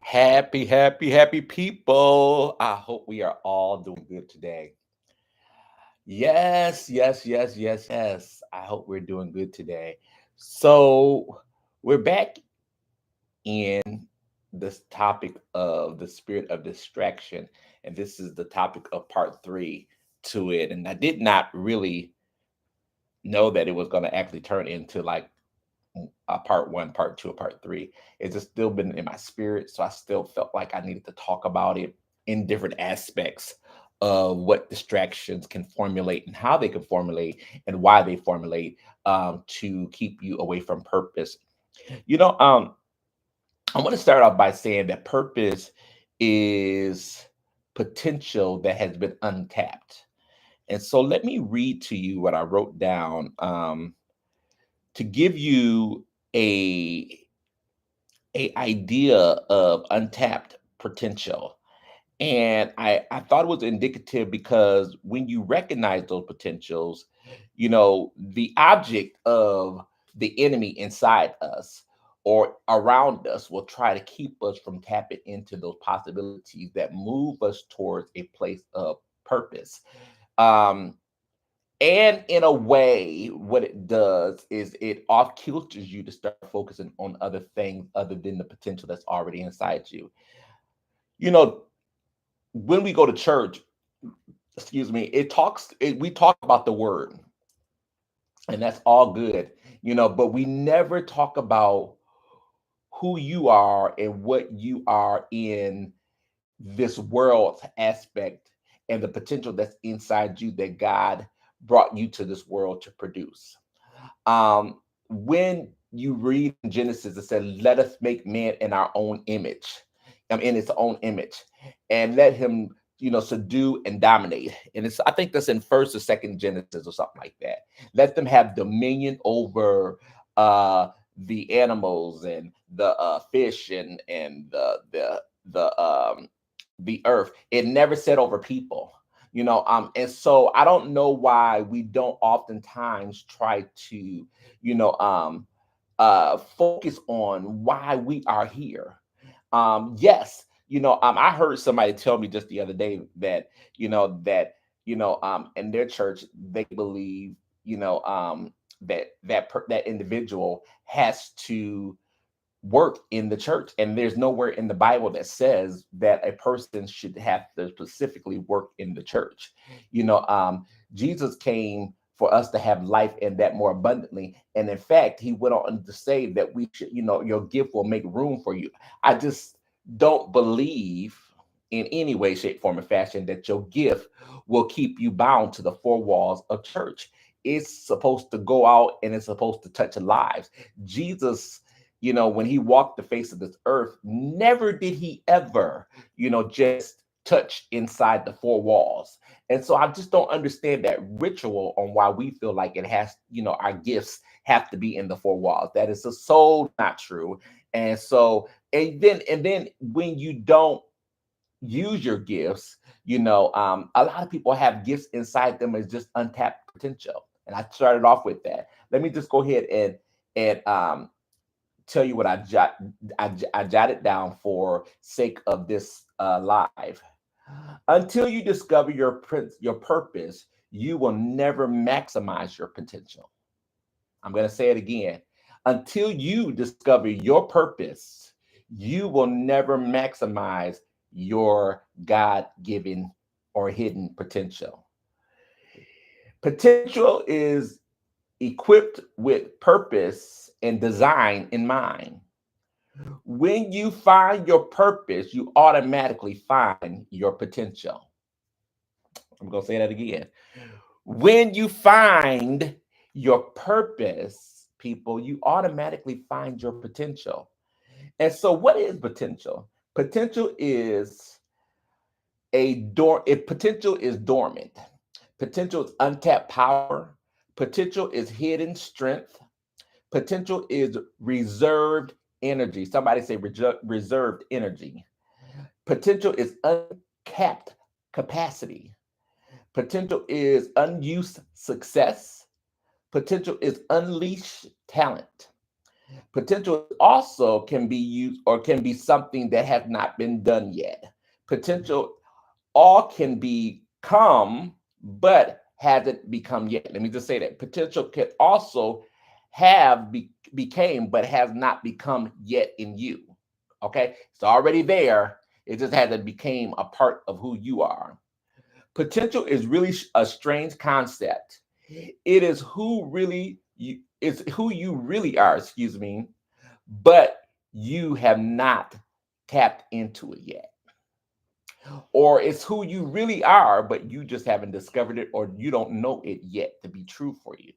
Happy people. I hope we are all doing good today. Yes. I hope we're doing good today. So, we're back in this topic of the spirit of distraction. And this is the topic of part three to it. And I did not really know that it was going to actually turn into like part one, part two, or part three. It's just still been in my spirit. So I still felt like I needed to talk about it in different aspects of what distractions can formulate and how they can formulate and why they formulate to keep you away from purpose. You know, I want to start off by saying that purpose is potential that has been untapped. And so let me read to you what I wrote down to give you a idea of untapped potential. And I thought it was indicative because when you recognize those potentials, the object of the enemy inside us or around us will try to keep us from tapping into those possibilities that move us towards a place of purpose. Um, and in a way, what it does is it off kilters you to start focusing on other things other than the potential that's already inside you. You know, when we go to church, excuse me, we talk about the word, and that's all good, but we never talk about who you are and what you are in this world's aspect and the potential that's inside you that God brought you to this world to produce. When you read in Genesis, it said, "Let us make man in our own image, in its own image, and let him, subdue and dominate." And I think that's in First or Second Genesis or something like that. Let them have dominion over the animals and the fish and the earth. It never said over people. And so I don't know why we don't oftentimes try to focus on why we are here. Yes, I heard somebody tell me just the other day that in their church they believe that individual has to work in the church, and there's nowhere in the Bible that says that a person should have to specifically work in the church. Jesus came for us to have life and that more abundantly, and in fact he went on to say that we should, your gift will make room for you. I just don't believe in any way, shape, form, or fashion that your gift will keep you bound to the four walls of church. It's supposed to go out and it's supposed to touch lives. Jesus, when he walked the face of this earth, never did he ever, just touch inside the four walls. And so I just don't understand that ritual on why we feel like it has, our gifts have to be in the four walls. That is so not true. And so, and then when you don't use your gifts, a lot of people have gifts inside them as just untapped potential. And I started off with that. Let me just go ahead and tell you what I jotted down for sake of this live. Until you discover your purpose, you will never maximize your potential. I'm going to say it again. Until you discover your purpose, you will never maximize your God given or hidden potential. Potential is equipped with purpose and design in mind. When you find your purpose, you automatically find your potential. I'm going to say that again. When you find your purpose, people, you automatically find your potential. And so, what is potential? Potential is if potential is dormant. Potential is untapped power. Potential is hidden strength. Potential is reserved energy. Somebody say reserved energy. Potential is uncapped capacity. Potential is unused success. Potential is unleashed talent. Potential also can be used or can be something that has not been done yet. Potential all can become, but hasn't become yet. Let me just say that potential can also became, but has not become yet in you. Okay, it's already there. It just hasn't became a part of who you are. Potential is really a strange concept. It is who you really are. Excuse me, but you have not tapped into it yet. Or it's who you really are, but you just haven't discovered it or you don't know it yet to be true for you.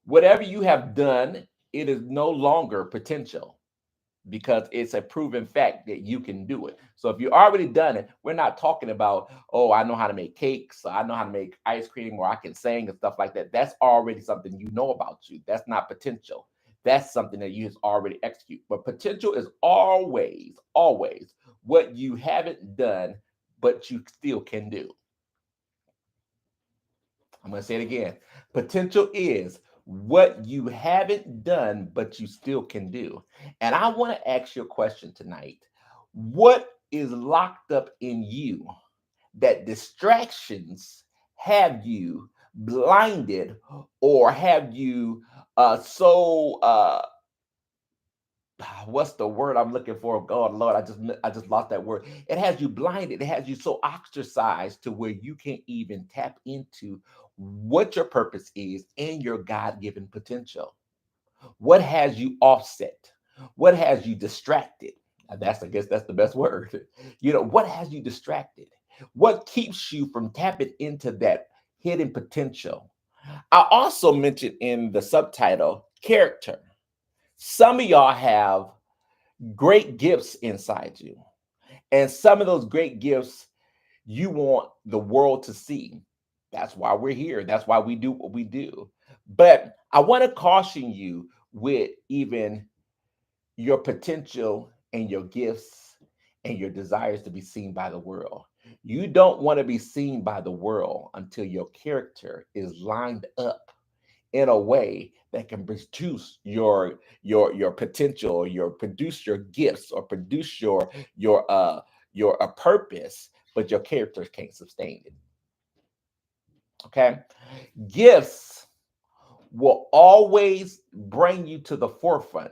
Whatever you have done, it is no longer potential because it's a proven fact that you can do it. So if you already done it, we're not talking about, oh, I know how to make cakes, I know how to make ice cream, or I can sing and stuff like that. That's already something you know about you. That's not potential. That's something that you has already execute. But potential is always what you haven't done, but you still can do. I'm going to say it again. Potential is what you haven't done, but you still can do. And I want to ask you a question tonight. What is locked up in you that distractions have you blinded or have you so what's the word I'm looking for? God, Lord, I just lost that word. It has you blinded. It has you so ostracized to where you can't even tap into what your purpose is and your God-given potential. What has you offset? What has you distracted? I guess that's the best word. What has you distracted? What keeps you from tapping into that hidden potential? I also mentioned in the subtitle character. Some of y'all have great gifts inside you. And some of those great gifts you want the world to see. That's why we're here. That's why we do what we do. But I want to caution you with even your potential and your gifts and your desires to be seen by the world. You don't want to be seen by the world until your character is lined up in a way that can produce your potential, or your produce your gifts, or produce your purpose, but your character can't sustain it. Okay, gifts will always bring you to the forefront,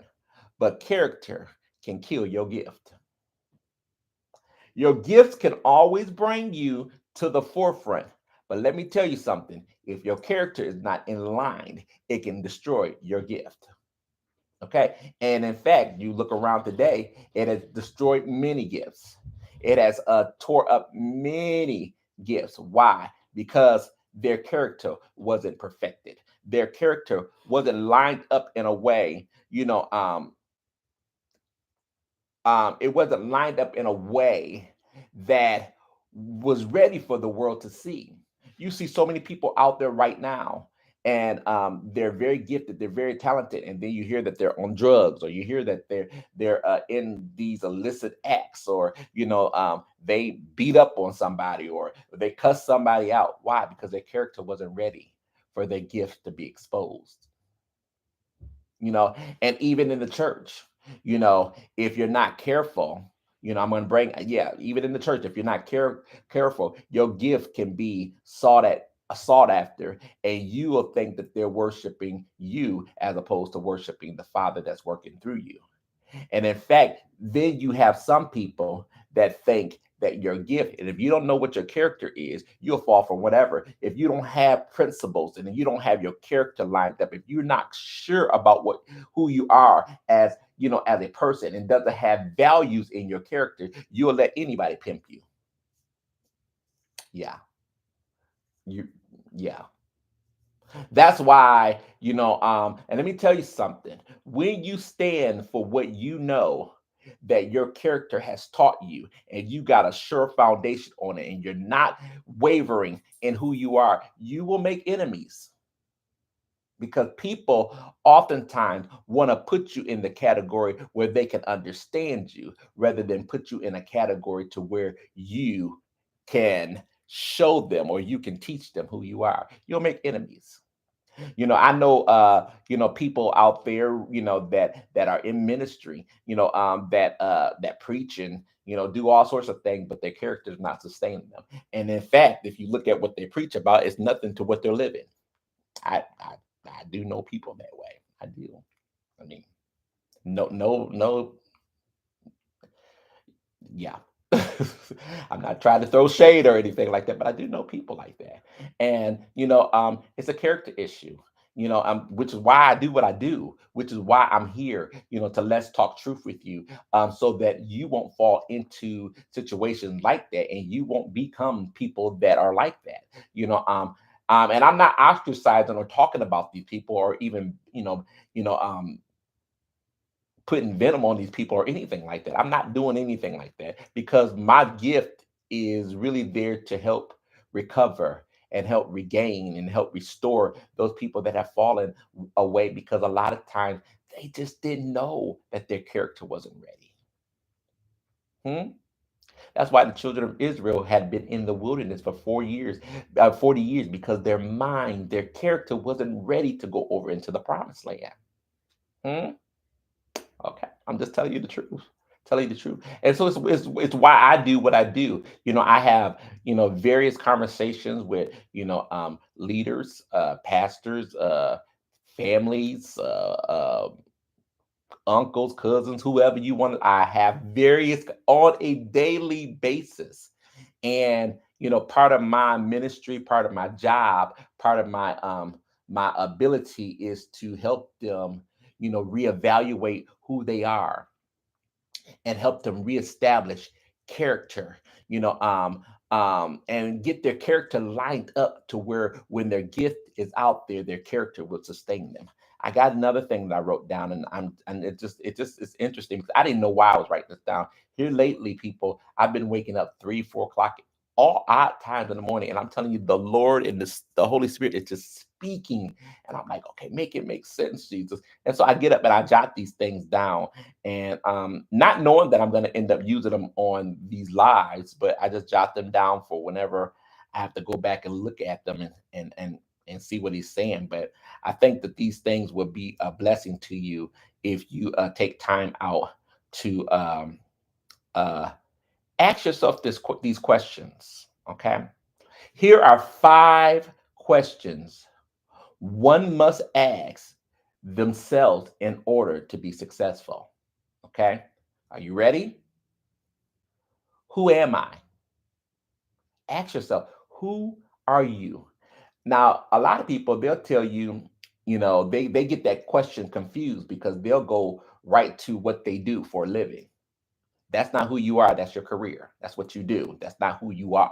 but character can kill your gift. Your gifts can always bring you to the forefront. But let me tell you something, if your character is not in line, it can destroy your gift. Okay. And in fact, you look around today, it has destroyed many gifts. It has tore up many gifts. Why? Because their character wasn't perfected. Their character wasn't lined up in a way, it wasn't lined up in a way that was ready for the world to see. You see so many people out there right now, and they're very gifted, they're very talented, and then you hear that they're on drugs, or you hear that they're in these illicit acts, or they beat up on somebody, or they cuss somebody out. Why? Because their character wasn't ready for their gift to be exposed. And even in the church, if you're not careful, I'm going to bring, yeah, even in the church, if you're not careful, your gift can be sought after, and you will think that they're worshiping you as opposed to worshiping the Father that's working through you. And in fact, then you have some people that think that your gift, and if you don't know what your character is, you'll fall for whatever. If you don't have principles and you don't have your character lined up, if you're not sure about who you are as a person, and doesn't have values in your character, you'll let anybody pimp you. Yeah. You yeah. That's why, and let me tell you something. When you stand for what you know that your character has taught you, and you got a sure foundation on it, and you're not wavering in who you are, you will make enemies, because people oftentimes want to put you in the category where they can understand you rather than put you in a category to where you can show them or you can teach them who you are. You'll make enemies. I know, people out there, that are in ministry, that preach and, do all sorts of things, but their character is not sustaining them. And in fact, if you look at what they preach about, it's nothing to what they're living. I do know people that way. I do. I mean, no, no, no. Yeah. I'm not trying to throw shade or anything like that, but I do know people like that. And, it's a character issue, which is why I do what I do, which is why I'm here, to let's talk truth with you, so that you won't fall into situations like that and you won't become people that are like that, and I'm not ostracizing or talking about these people or even, putting venom on these people or anything like that. I'm not doing anything like that because my gift is really there to help recover and help regain and help restore those people that have fallen away because a lot of times they just didn't know that their character wasn't ready. Hmm? That's why the children of Israel had been in the wilderness for 4 years, 40 years, because their mind, their character wasn't ready to go over into the promised land. Hmm? Okay, I'm just telling you the truth. Telling you the truth. And so it's why I do what I do. I have, various conversations with, leaders, pastors, families, uncles, cousins, whoever you want. I have various on a daily basis. And, part of my ministry, part of my job, part of my ability is to help them, reevaluate who they are and help them reestablish character, and get their character lined up to where when their gift is out there, their character will sustain them. I got another thing that I wrote down, and it just it's interesting because I didn't know why I was writing this down. Here lately, people, I've been waking up 3, 4 o'clock, all odd times in the morning, and I'm telling you, the Lord and the Holy Spirit is just speaking, and I'm like, okay, make it make sense, Jesus. And so I get up and I jot these things down, and not knowing that I'm going to end up using them on these lives, but I just jot them down for whenever I have to go back and look at them and see what he's saying. But I think that these things will be a blessing to you if you take time out to uh, ask yourself these questions. Okay, here are 5 questions one must ask themselves in order to be successful. Okay. Are you ready? Who am I? Ask yourself, who are you? Now, a lot of people, they'll tell you, they get that question confused because they'll go right to what they do for a living. That's not who you are. That's your career. That's what you do. That's not who you are.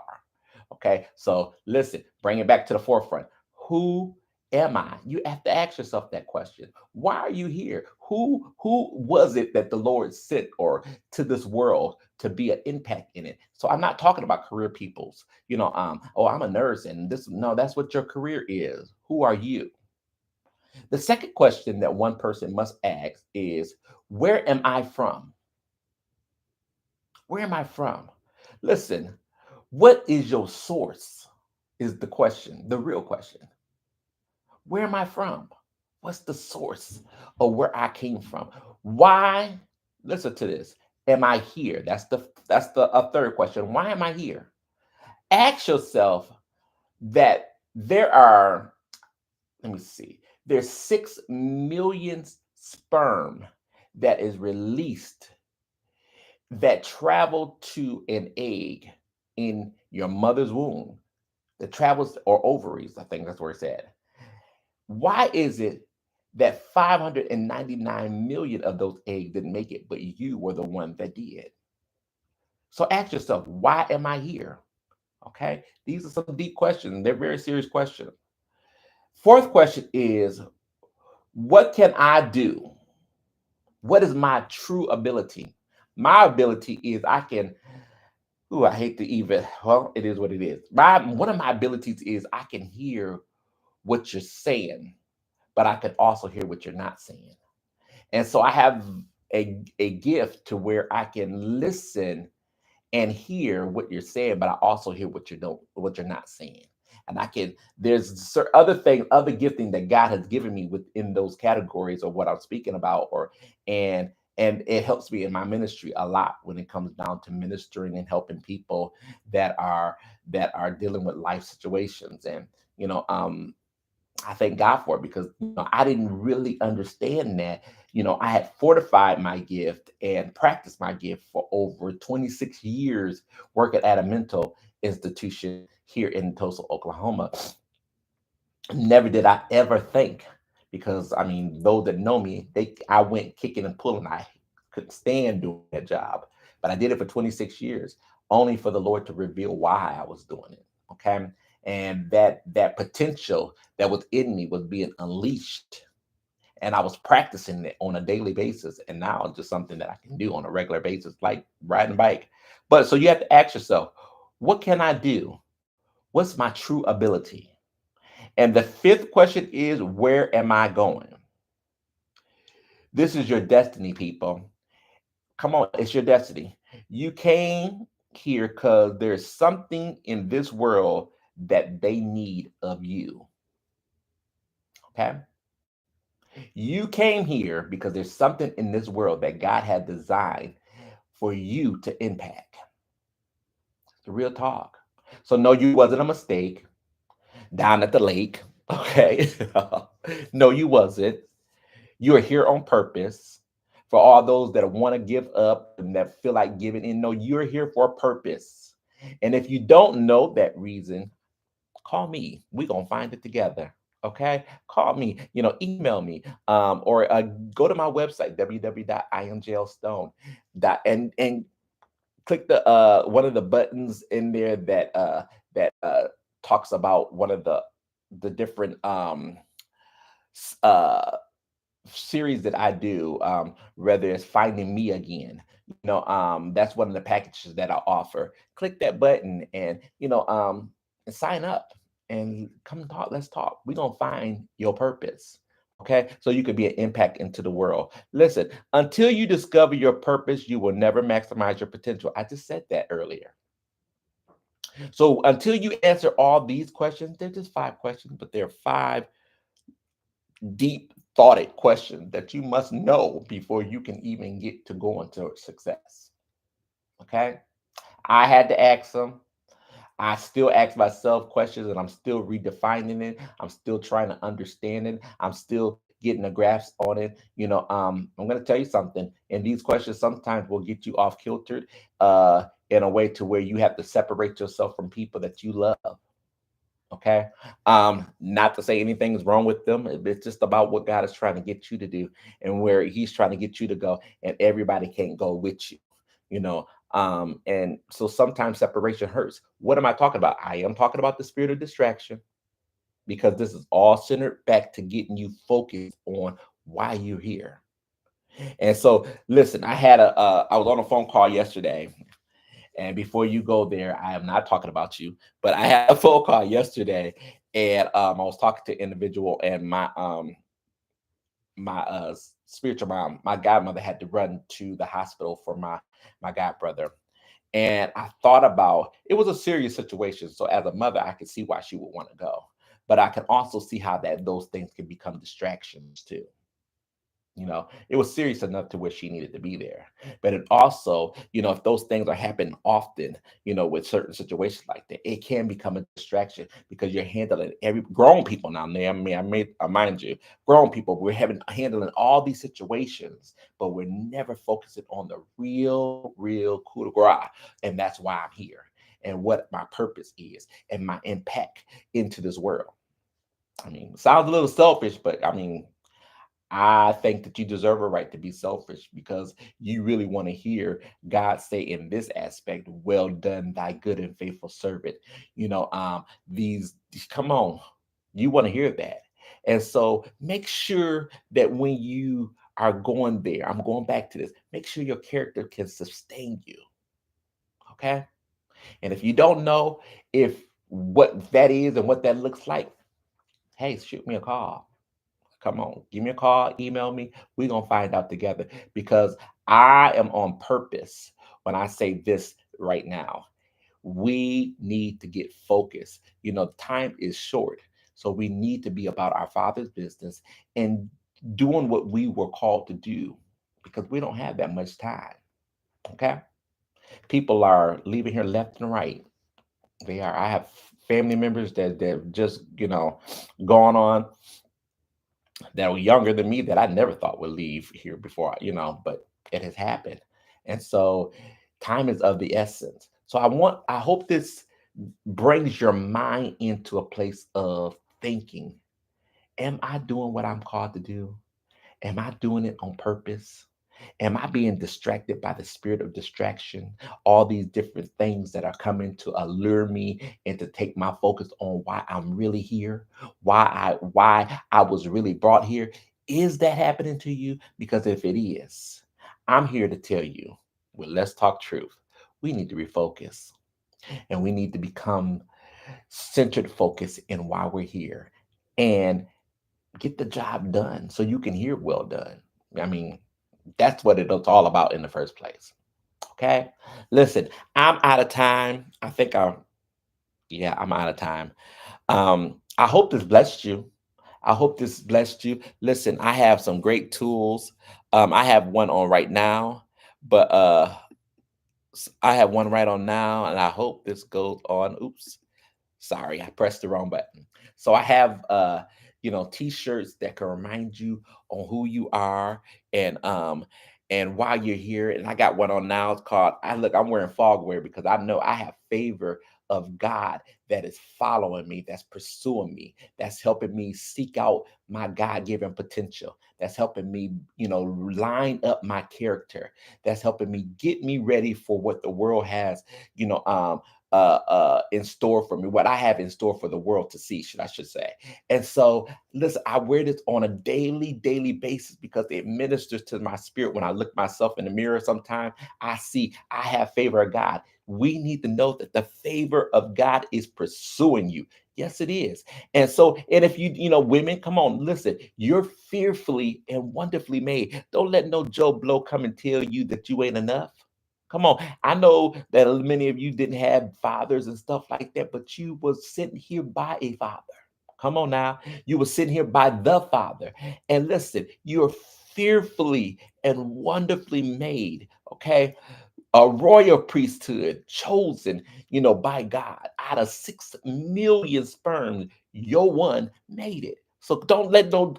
Okay. So listen, bring it back to the forefront. Who am I? You have to ask yourself that question. Why are you here? Who was it that the Lord sent or to this world to be an impact in it? So I'm not talking about career peoples, oh, I'm a nurse and this no, that's what your career is. Who are you? The second question that one person must ask is, where am I from? Where am I from? Listen, what is your source? Is the question, the real question. Where am I from? What's the source of where I came from? Why? Listen to this. Am I here? That's the a third question. Why am I here? Ask yourself that there are, let me see, there's 6 million sperm that is released that travel to an egg in your mother's womb, that travels, or ovaries, I think that's where it's at. Why is it that 599 million of those eggs didn't make it, but you were the one that did? So ask yourself, why am I here? Okay, these are some deep questions. They're very serious questions. Fourth question is, what can I do? What is my true ability? My ability is I can. Ooh, I hate to even. Well, it is what it is. One of my abilities is I can hear what you're saying, but I can also hear what you're not saying. And so I have a gift to where I can listen and hear what you're saying, but I also hear what you're not saying. and there's other things, other gifting that God has given me within those categories of what I'm speaking about, and and it helps me in my ministry a lot when it comes down to ministering and helping people that are dealing with life situations. And you know, I thank God for it, because I didn't really understand that. I had fortified my gift and practiced my gift for over 26 years working at a mental institution here in Tulsa, Oklahoma. Never did I ever think, because those that know me, I went kicking and pulling. I couldn't stand doing that job, but I did it for 26 years, only for the Lord to reveal why I was doing it. Okay, and that potential that was in me was being unleashed, and I was practicing it on a daily basis, and now it's just something that I can do on a regular basis, like riding a bike. But so you have to ask yourself, what can I do? What's my true ability? And the fifth question is, where am I going? This is your destiny, people. Come on, it's your destiny. You came here because there's something in this world that they need of you. Okay? You came here because there's something in this world that God had designed for you to impact. It's the real talk. So, no, you wasn't a mistake down at the lake. Okay? No, you wasn't. You are here on purpose. For all those that want to give up and that feel like giving in, no, you're here for a purpose. And if you don't know that reason, call me. We're going to find it together. Okay? Call me, email me, or go to my website, www.imjlstone. And click the one of the buttons in there that talks about one of the different uh series that I do, whether it's Finding Me Again. That's one of the packages that I offer. Click that button and sign up and come talk. Let's talk. We're gonna find your purpose. Okay, so you could be an impact into the world. Listen, until you discover your purpose, you will never maximize your potential. I just said that earlier. So until you answer all these questions, they're just 5 questions, but they're five deep thoughted questions that you must know before you can even get to going to success. Okay. I had to ask them. I still ask myself questions, and I'm still redefining it. I'm still trying to understand it. I'm still getting a grasp on it. I'm going to tell you something. And these questions sometimes will get you off kiltered in a way to where you have to separate yourself from people that you love. Okay. Not to say anything's wrong with them. It's just about what God is trying to get you to do and where He's trying to get you to go. And everybody can't go with you, you know. And so sometimes separation hurts. What am I talking about? I am talking about the spirit of distraction, because this is all centered back to getting you focused on why you're here. And so, listen, I was on a phone call yesterday, and before you go there, I am not talking about you, but I had a phone call yesterday, and I was talking to an individual, and my spiritual mom, my godmother, had to run to the hospital for my god brother. And I thought about, it was a serious situation. So as a mother, I could see why she would want to go. But I can also see how those things can become distractions too. It was serious enough to where she needed to be there. But it also, if those things are happening often, with certain situations like that, it can become a distraction, because you're handling every grown people now. I mind you, grown people, we're handling all these situations, but we're never focusing on the real coup de grace. And that's why I'm here, and what my purpose is, and my impact into this world. Sounds a little selfish, but I think that you deserve a right to be selfish, because you really want to hear God say in this aspect, "Well done, thy good and faithful servant." Come on, you want to hear that. And so make sure that when you are going there, I'm going back to this, make sure your character can sustain you. Okay. And if you don't know if what that is and what that looks like, hey, shoot me a call. Come on, give me a call, email me. We're going to find out together, because I am on purpose when I say this right now. We need to get focused. Time is short. So we need to be about our Father's business and doing what we were called to do because we don't have that much time. Okay. People are leaving here left and right. They are. I have family members that just, gone on that were younger than me that I never thought would leave here before, but it has happened. And so time is of the essence. So I hope this brings your mind into a place of thinking, am I doing what I'm called to do? Am I doing it on purpose? Am I being distracted by the spirit of distraction? All these different things that are coming to allure me and to take my focus on why I'm really here, why I was really brought here. Is that happening to you? Because if it is, I'm here to tell you, well, let's talk truth. We need to refocus and we need to become centered focus in why we're here and get the job done so you can hear well done. I mean, that's what it's all about in the first place. Okay. Listen, I'm out of time. Yeah, I'm out of time. I hope this blessed you. I hope this blessed you. Listen, I have some great tools. I have one on right now, but I have one right on now, and I hope this goes on. Oops. Sorry, I pressed the wrong button. So I have t-shirts that can remind you on who you are and why you're here. And I got one on now. It's called I'm wearing fog wear because I know I have favor of God that is following me, that's pursuing me, that's helping me seek out my God-given potential. That's helping me, line up my character. That's helping me get me ready for what the world has, you know, um, in store for me, what I have in store for the world to see, I should say. And so, listen, I wear this on a daily basis because it ministers to my spirit. When I look myself in the mirror, sometimes I see I have favor of God. We need to know that the favor of God is pursuing you. Yes, it is. And so, and if women, come on, listen, you're fearfully and wonderfully made. Don't let no Joe Blow come and tell you that you ain't enough. Come on. I know that many of you didn't have fathers and stuff like that, but you was sitting here by a father. Come on now. You were sitting here by the Father. And listen, you're fearfully and wonderfully made. Okay. A royal priesthood chosen, by God. Out of 6 million sperms, your one made it. So don't let no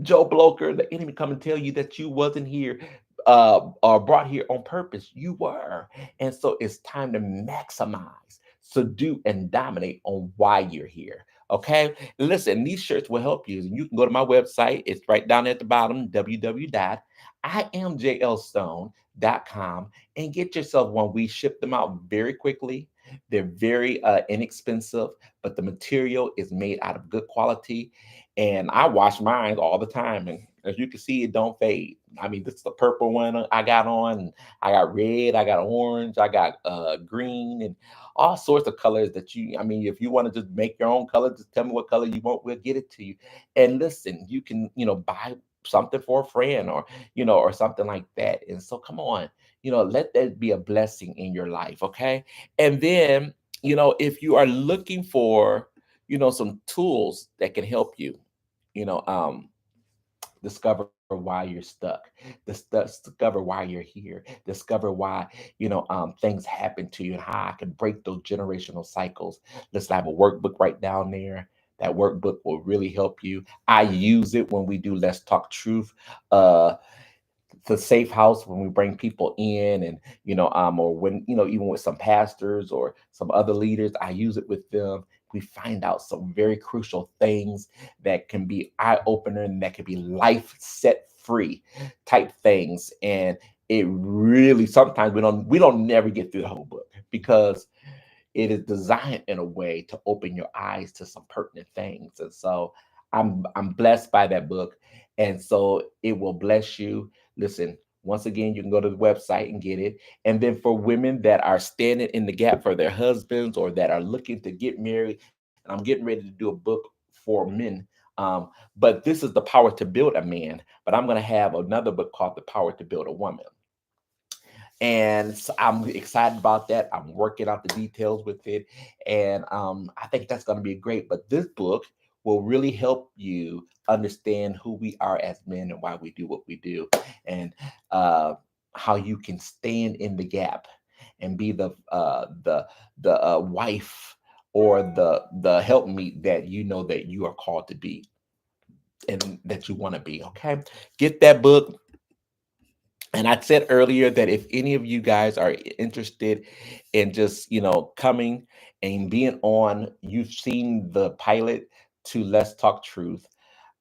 Joe Bloker, the enemy, come and tell you that you wasn't here or brought here on purpose. You were. And so it's time to maximize, subdue, and dominate on why you're here. Okay. Listen, these shirts will help you. You can go to my website. It's right down at the bottom, www.iamjlstone.com, and get yourself one. We ship them out very quickly. They're very inexpensive, but the material is made out of good quality. And I wash mine all the time, and as you can see, it don't fade. I mean, this is the purple one I got on. I got red, I got orange, I got green, and all sorts of colors that I mean, if you want to just make your own color, just tell me what color you want, we'll get it to you. And listen, you can, buy something for a friend or something like that. And so come on, let that be a blessing in your life, okay? And then, if you are looking for, some tools that can help you, you know, um, discover why you're stuck, discover why you're here, discover why, things happen to you and how I can break those generational cycles. Let's have a workbook right down there. That workbook will really help you. I use it when we do Let's Talk Truth. The safe house when we bring people in and or when even with some pastors or some other leaders, I use it with them. We find out some very crucial things that can be eye opener and that can be life set free type things. And it really, sometimes we don't never get through the whole book because it is designed in a way to open your eyes to some pertinent things. And so I'm blessed by that book. And so it will bless you. Listen, once again, you can go to the website and get it. And then for women that are standing in the gap for their husbands or that are looking to get married, and I'm getting ready to do a book for men. But this is the power to build a man. But I'm going to have another book called The Power to Build a Woman. And so I'm excited about that. I'm working out the details with it. And I think that's going to be great. But this book will really help you understand who we are as men and why we do what we do, and uh, how you can stand in the gap and be the wife or the helpmeet that you know that you are called to be and that you want to be. Okay, get that book. And I said earlier that if any of you guys are interested in just, coming and being on, you've seen the pilot to Let's Talk Truth.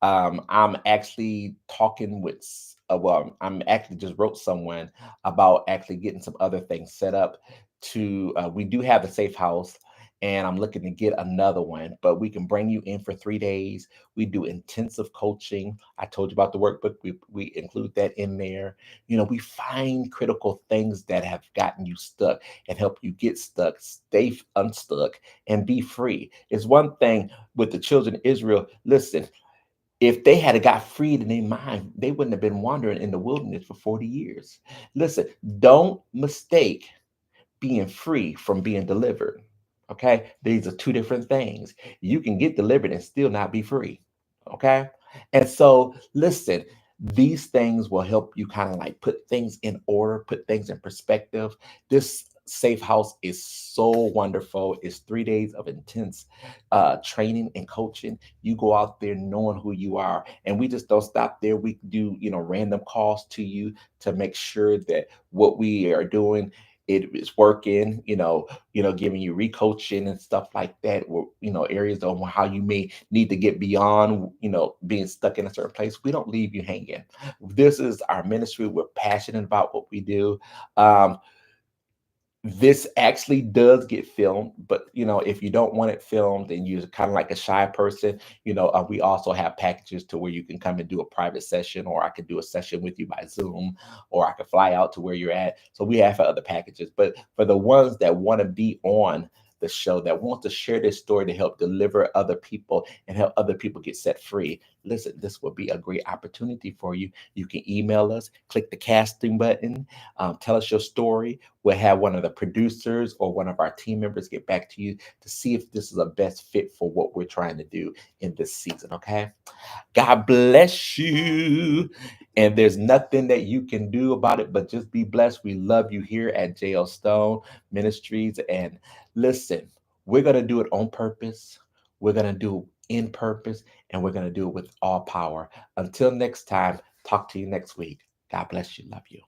I'm actually talking with, well, I'm actually just wrote someone about actually getting some other things set up to, we do have the safe house, and I'm looking to get another one, but we can bring you in for 3 days. We do intensive coaching. I told you about the workbook. We include that in there. We find critical things that have gotten you stuck and help you get stuck, stay unstuck, and be free. It's one thing with the children of Israel. Listen, if they had got freed in their mind, they wouldn't have been wandering in the wilderness for 40 years. Listen, don't mistake being free from being delivered. Okay. These are two different things. You can get delivered and still not be free. Okay. And so, listen, these things will help you kind of like put things in order, put things in perspective. This safe house is so wonderful. It's 3 days of intense training and coaching. You go out there knowing who you are, and we just don't stop there. We do, random calls to you to make sure that what we are doing, it is working, giving you recoaching and stuff like that, areas on how you may need to get beyond, being stuck in a certain place. We don't leave you hanging. This is our ministry. We're passionate about what we do. Um, this actually does get filmed, but if you don't want it filmed and you're kind of like a shy person, we also have packages to where you can come and do a private session, or I could do a session with you by Zoom, or I could fly out to where you're at. So we have other packages. But for the ones that want to be on the show, that want to share this story to help deliver other people and help other people get set free, listen, this will be a great opportunity for you. You can email us, click the casting button, tell us your story. We'll have one of the producers or one of our team members get back to you to see if this is a best fit for what we're trying to do in this season. Okay. God bless you. And there's nothing that you can do about it, but just be blessed. We love you here at JL Stone Ministries. And listen, we're going to do it on purpose. We're going to do it in purpose, and we're going to do it with all power. Until next time, talk to you next week. God bless you. Love you.